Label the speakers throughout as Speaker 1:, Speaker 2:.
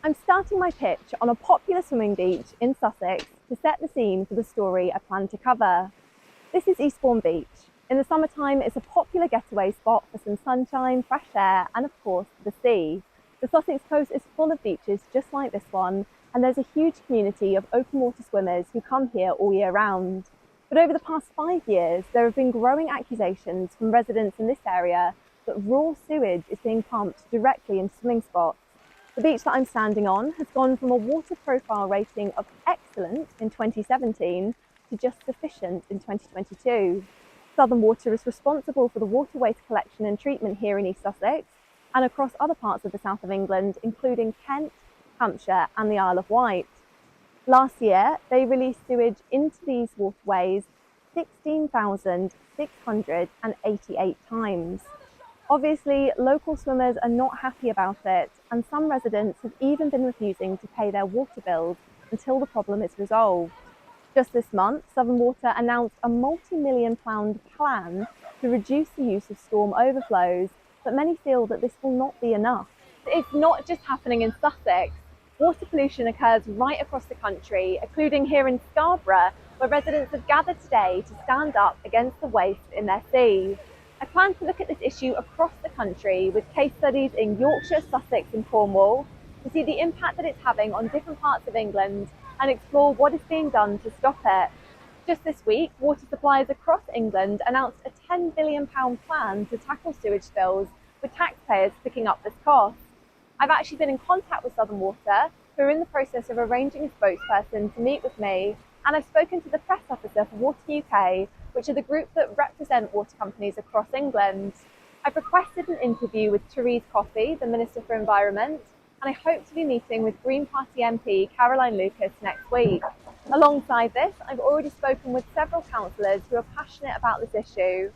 Speaker 1: I'm starting my pitch on a popular swimming beach in Sussex to set the scene for the story I plan to cover. This is Eastbourne Beach. In the summertime, it's a popular getaway spot for some sunshine, fresh air, and of course, the sea. The Sussex coast is full of beaches just like this one, and there's a huge community of open water swimmers who come here all year round. But over the past 5 years, there have been growing accusations from residents in this area that raw sewage is being pumped directly into swimming spots. The beach that I'm standing on has gone from a water profile rating of excellent in 2017 to just sufficient in 2022. Southern Water is responsible for the water waste collection and treatment here in East Sussex and across other parts of the south of England, including Kent, Hampshire and the Isle of Wight. Last year, they released sewage into these waterways 16,688 times. Obviously, local swimmers are not happy about it, and some residents have even been refusing to pay their water bills until the problem is resolved. Just this month, Southern Water announced a multi-million-pound plan to reduce the use of storm overflows, but many feel that this will not be enough. It's not just happening in Sussex. Water pollution occurs right across the country, including here in Scarborough, where residents have gathered today to stand up against the waste in their sea. I plan to look at this issue across the country with case studies in Yorkshire, Sussex and Cornwall to see the impact that it's having on different parts of England and explore what is being done to stop it. Just this week, water suppliers across England announced a £10 billion plan to tackle sewage spills, with taxpayers picking up this cost. I've actually been in contact with Southern Water, who are in the process of arranging a spokesperson to meet with me, and I've spoken to the press officer for Water UK, which are the group that represent water companies across England. I've requested an interview with Therese Coffey, the Minister for Environment, and I hope to be meeting with Green Party MP Caroline Lucas next week. Alongside this, I've already spoken with several councillors who are passionate about this issue.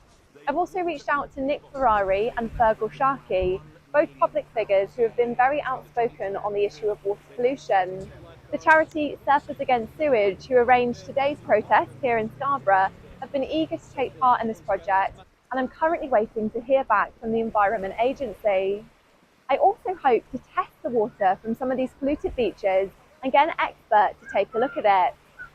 Speaker 1: I've also reached out to Nick Ferrari and Fergal Sharkey, both public figures who have been very outspoken on the issue of water pollution. The charity Surfers Against Sewage, who arranged today's protest here in Scarborough, have been eager to take part in this project, and I'm currently waiting to hear back from the Environment Agency. I also hope to test the water from some of these polluted beaches and get an expert to take a look at it.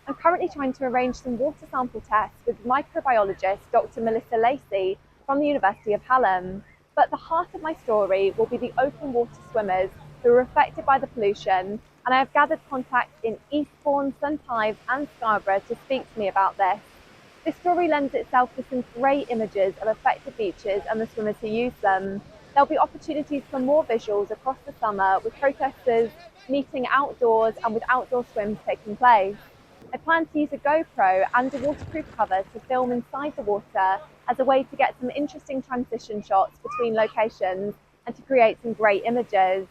Speaker 1: I'm currently trying to arrange some water sample tests with microbiologist Dr. Melissa Lacey from the University of Hallam. But the heart of my story will be the open water swimmers who are affected by the pollution, and I have gathered contacts in Eastbourne, St Ives and Scarborough to speak to me about this. This story lends itself to some great images of affected beaches and the swimmers who use them. There'll be opportunities for more visuals across the summer, with protesters meeting outdoors and with outdoor swims taking place. I plan to use a GoPro and a waterproof cover to film inside the water as a way to get some interesting transition shots between locations and to create some great images.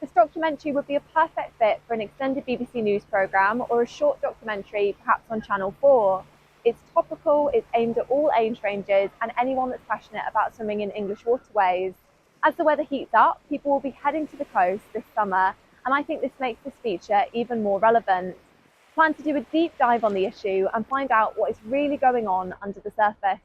Speaker 1: This documentary would be a perfect fit for an extended BBC News programme or a short documentary, perhaps on Channel 4. It's topical, it's aimed at all age ranges and anyone that's passionate about swimming in English waterways. As the weather heats up, people will be heading to the coast this summer, and I think this makes this feature even more relevant. I plan to do a deep dive on the issue and find out what is really going on under the surface.